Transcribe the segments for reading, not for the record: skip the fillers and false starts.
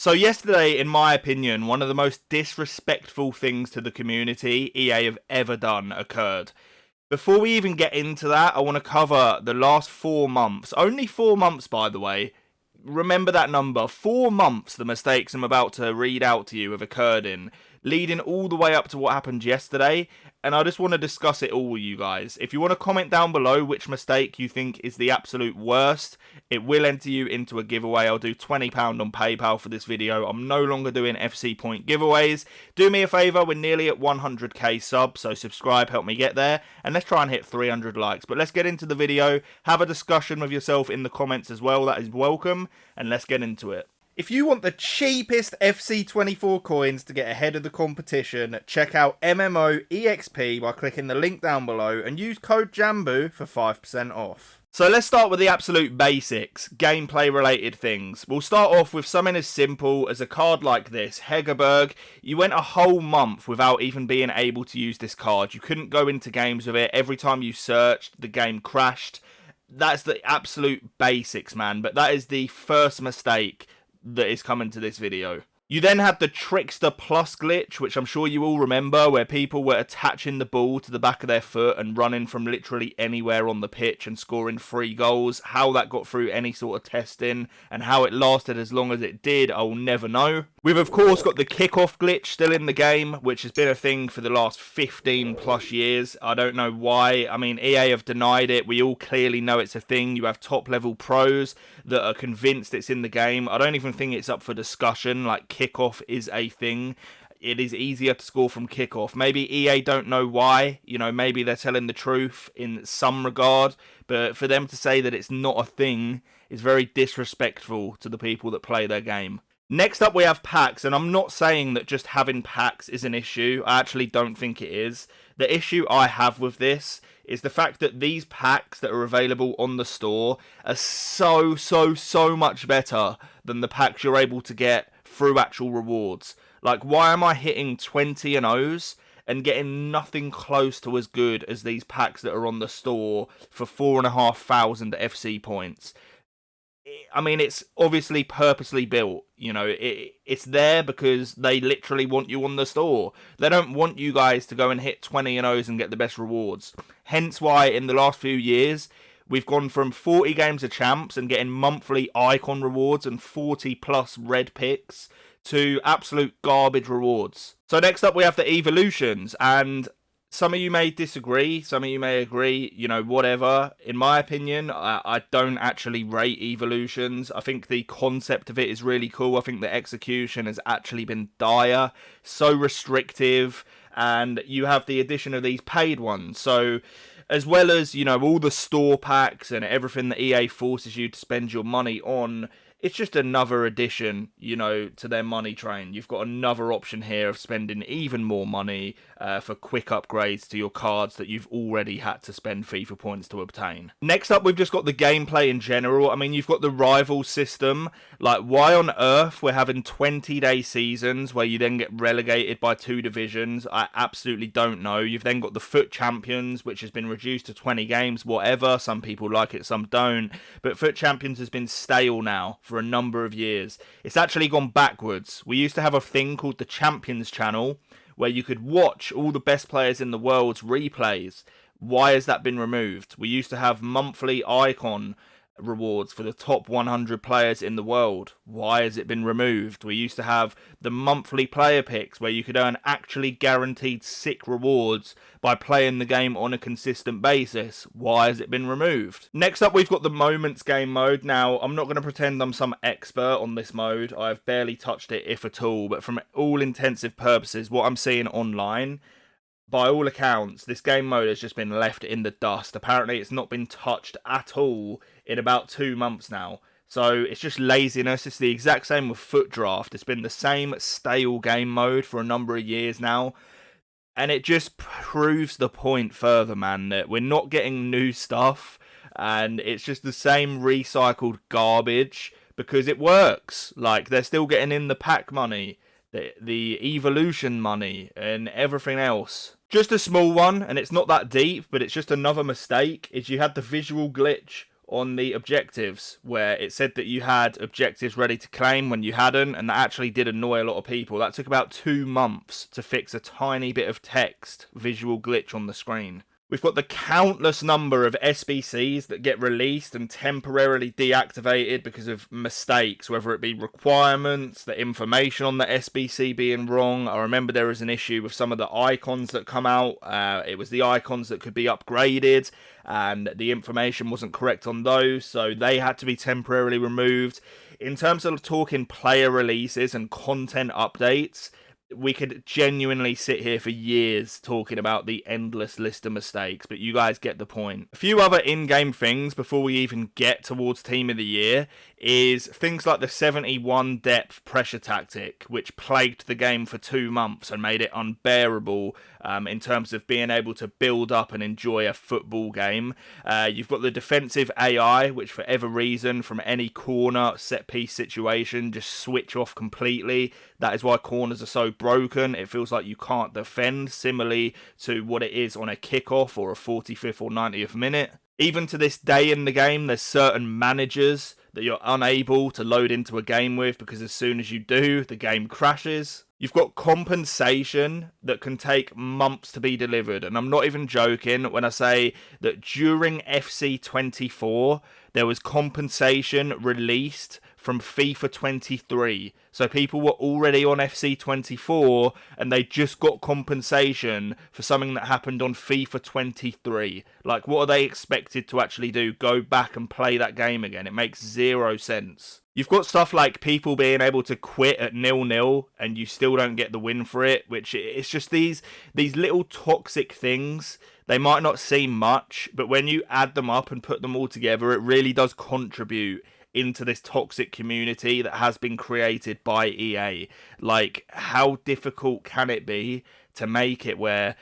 So yesterday, in my opinion, one of the most disrespectful things to the community EA have ever done occurred. Before we even get into that, I want to cover the last 4 months. Only 4 months, by the way. Remember that number. 4 months the mistakes I'm about to read out to you have occurred in, leading all the way up to what happened yesterday. And I just want to discuss it all with you guys. If you want to comment down below which mistake you think is the absolute worst, it will enter you into a giveaway. I'll do £20 on PayPal for this video. I'm no longer doing FC point giveaways. Do me a favour, we're nearly at 100k subs, so subscribe, help me get there. And let's try and hit 300 likes. But let's get into the video. Have a discussion with yourself in the comments as well. That is welcome. And let's get into it. If you want the cheapest FC24 coins to get ahead of the competition, check out MMOEXP by clicking the link down below and use code JambooUK for 5% off. So let's start with the absolute basics, gameplay related things. We'll start off with something as simple as a card like this, Hegerberg. You went a whole month without even being able to use this card. You couldn't go into games with it. Every time you searched, the game crashed. That's the absolute basics, man. But that is the first mistake that is coming to this video. You then had the Trickster Plus glitch, which I'm sure you all remember, where people were attaching the ball to the back of their foot and running from literally anywhere on the pitch and scoring 3 goals. How that got through any sort of testing and how it lasted as long as it did, I will never know. We've of course got the Kickoff glitch still in the game, which has been a thing for the last 15 plus years. I don't know why. I mean, EA have denied it. We all clearly know it's a thing. You have top level pros that are convinced it's in the game. I don't even think it's up for discussion. Like, Kickoff is a thing. It is easier to score from kickoff. Maybe EA don't know why. You know, maybe they're telling the truth in some regard. But for them to say that it's not a thing is very disrespectful to the people that play their game. Next up we have packs, and I'm not saying that just having packs is an issue. I actually don't think it is. The issue I have with this is the fact that these packs that are available on the store are so much better than the packs you're able to get through actual rewards. Like, why am I hitting 20 and O's and getting nothing close to as good as these packs that are on the store for 4,500 FC points? I mean, it's obviously purposely built. You know, it's there because they literally want you on the store. They don't want you guys to go and hit 20 and O's and get the best rewards. Hence why in the last few years, we've gone from 40 games of champs and getting monthly icon rewards and 40 plus red picks to absolute garbage rewards. So next up we have the evolutions, and some of you may disagree, some of you may agree, you know, whatever. In my opinion, I don't actually rate evolutions. I think the concept of it is really cool. I think the execution has actually been dire, so restrictive, and you have the addition of these paid ones. So as well as, you know, all the store packs and everything that EA forces you to spend your money on, it's just another addition, you know, to their money train. You've got another option here of spending even more money for quick upgrades to your cards that you've already had to spend FIFA points to obtain. Next up, we've just got the gameplay in general. I mean, you've got the rival system. Like, why on earth we're having 20-day seasons where you then get relegated by 2 divisions? I absolutely don't know. You've then got the Foot Champions, which has been reduced to 20 games, whatever. Some people like it, some don't. But Foot Champions has been stale now for a number of years. It's actually gone backwards. We used to have a thing called the Champions channel where you could watch all the best players in the world's replays. Why has that been removed? We used to have monthly icon rewards for the top 100 players in the world. Why has it been removed? We used to have the monthly player picks where you could earn actually guaranteed sick rewards by playing the game on a consistent basis. Why has it been removed? Next up, we've got the Moments game mode. Now, I'm not going to pretend I'm some expert on this mode. I've barely touched it, if at all, but from all intensive purposes, what I'm seeing online, by all accounts, this game mode has just been left in the dust. Apparently, it's not been touched at all in about 2 months now. So it's just laziness. It's the exact same with Foot Draft. It's been the same stale game mode for a number of years now. And it just proves the point further, man, that we're not getting new stuff. And it's just the same recycled garbage because it works. Like, they're still getting in the pack money, the evolution money, and everything else. Just a small one, and it's not that deep, but it's just another mistake, is you had the visual glitch on the objectives, where it said that you had objectives ready to claim when you hadn't, and that actually did annoy a lot of people. That took about 2 months to fix a tiny bit of text visual glitch on the screen. We've got the countless number of SBCs that get released and temporarily deactivated because of mistakes, whether it be requirements, the information on the SBC being wrong. I remember there was an issue with some of the icons that come out. It was the icons that could be upgraded and the information wasn't correct on those, so they had to be temporarily removed. In terms of talking player releases and content updates, we could genuinely sit here for years talking about the endless list of mistakes, but you guys get the point. A few other in-game things before we even get towards Team of the Year is things like the 71 depth pressure tactic, which plagued the game for 2 months and made it unbearable in terms of being able to build up and enjoy a football game. You've got the defensive AI, which for every reason, from any corner set piece situation, just switch off completely. That is why corners are so broken. It feels like you can't defend, similarly to what it is on a kickoff or a 45th or 90th minute. Even to this day in the game, there's certain managers that you're unable to load into a game with because as soon as you do, the game crashes. You've got compensation that can take months to be delivered. And I'm not even joking when I say that during FC24, there was compensation released from FIFA 23. So people were already on FC24 and they just got compensation for something that happened on FIFA 23. Like, what are they expected to actually do? Go back and play that game again? It makes zero sense. You've got stuff like people being able to quit at 0-0 and you still don't get the win for it, which it's just these little toxic things. They might not seem much, but when you add them up and put them all together, it really does contribute into this toxic community that has been created by EA. Like, how difficult can it be to make it where,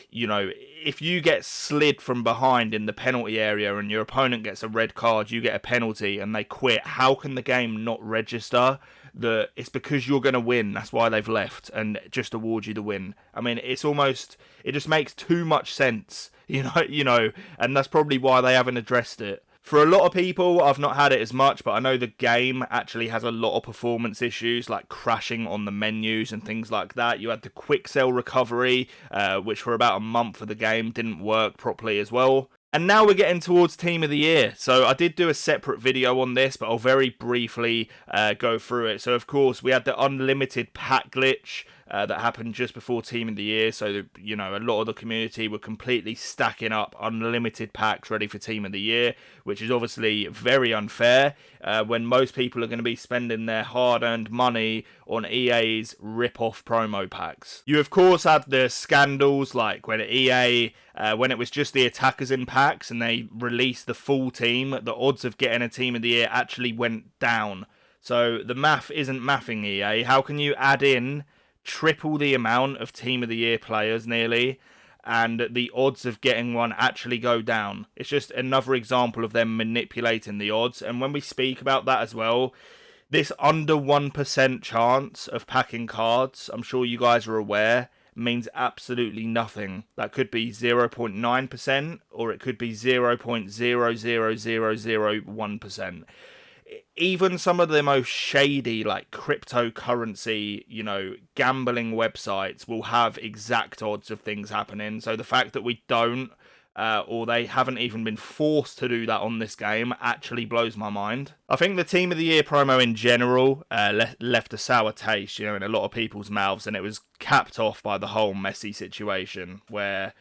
you know, if you get slid from behind in the penalty area and your opponent gets a red card, you get a penalty and they quit, how can the game not register that it's because you're going to win, that's why they've left, and just award you the win? I mean, it just makes too much sense, you know, and that's probably why they haven't addressed it. For a lot of people, I've not had it as much, but I know the game actually has a lot of performance issues, like crashing on the menus and things like that. You had the quick sell recovery, which for about a month of the game didn't work properly as well. And now we're getting towards Team of the Year. So I did do a separate video on this, but I'll very briefly go through it. So of course, we had the unlimited pack glitch that happened just before Team of the Year. So, you know, a lot of the community were completely stacking up unlimited packs ready for Team of the Year, which is obviously very unfair when most people are going to be spending their hard-earned money on EA's rip-off promo packs. You, of course, had the scandals like when EA, when it was just the attackers in packs and they released the full team, the odds of getting a Team of the Year actually went down. So the math isn't mathing, EA. How can you add in triple the amount of Team of the Year players nearly, and the odds of getting one actually go down? It's just another example of them manipulating the odds. And when we speak about that as well, this under 1% chance of packing cards, I'm sure you guys are aware, means absolutely nothing. That could be 0.9% or it could be 0.00001%. Even some of the most shady, like cryptocurrency, you know, gambling websites will have exact odds of things happening. So the fact that we don't, or they haven't even been forced to do that on this game, actually blows my mind. I think the Team of the Year promo in general left a sour taste, you know, in a lot of people's mouths, and it was capped off by the whole Messi situation, where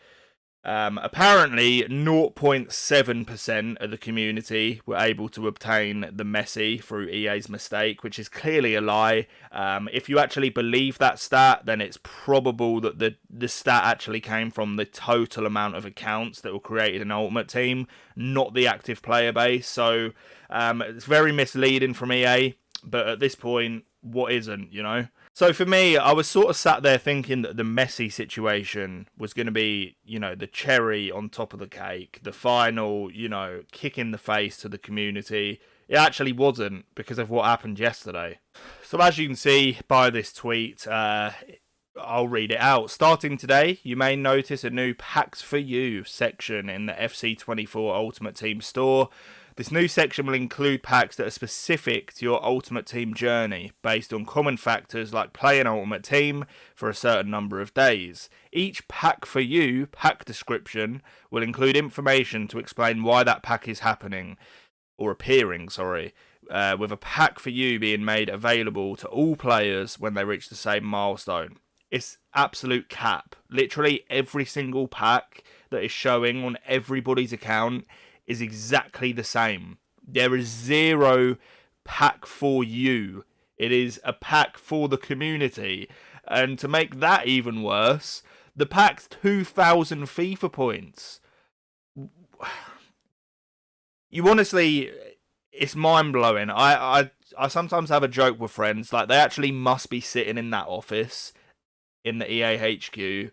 apparently 0.7% of the community were able to obtain the Messi through EA's mistake, which is clearly a lie. If you actually believe that stat, then it's probable that the stat actually came from the total amount of accounts that were created in Ultimate Team, not the active player base. So it's very misleading from EA, but at this point, what isn't, you know? So for me, I was sort of sat there thinking that the Messi situation was going to be, you know, the cherry on top of the cake, the final, you know, kick in the face to the community. It actually wasn't, because of what happened yesterday. So as you can see by this tweet, I'll read it out. Starting today, you may notice a new Packs for You section in the FC24 Ultimate Team store. This new section will include packs that are specific to your Ultimate Team journey, based on common factors like playing Ultimate Team for a certain number of days. Each pack for you pack description will include information to explain why that pack is happening, or appearing, with a pack for you being made available to all players when they reach the same milestone. It's absolute cap. Literally every single pack that is showing on everybody's account is exactly the same. There is zero pack for you. It is a pack for the community. And to make that even worse, the pack's 2,000 FIFA points. You honestly, it's mind-blowing. I sometimes have a joke with friends, like they actually must be sitting in that office in the EA HQ,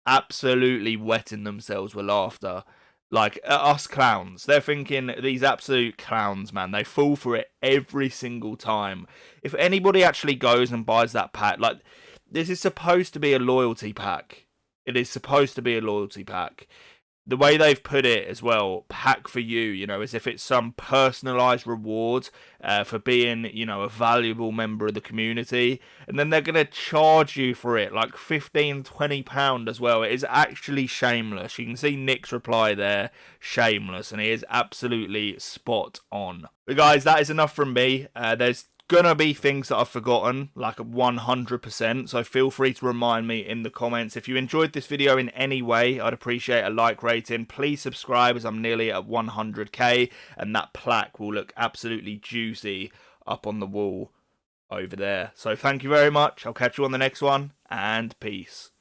absolutely wetting themselves with laughter. Like, us clowns. They're thinking, these absolute clowns, man. They fall for it every single time. If anybody actually goes and buys that pack, like, this is supposed to be a loyalty pack. It is supposed to be a loyalty pack. The way they've put it as well, pack for you, as if it's some personalised reward for being, a valuable member of the community. And then they're going to charge you for it, like £15, £20 as well. It is actually shameless. You can see Nick's reply there, shameless, and he is absolutely spot on. But guys, that is enough from me. There's gonna be things that I've forgotten, like 100%, so feel free to remind me in the comments. If you enjoyed this video in any way, I'd appreciate a like rating. Please subscribe, as I'm nearly at 100k, and that plaque will look absolutely juicy up on the wall over there. So thank you very much. I'll catch you on the next one, and peace.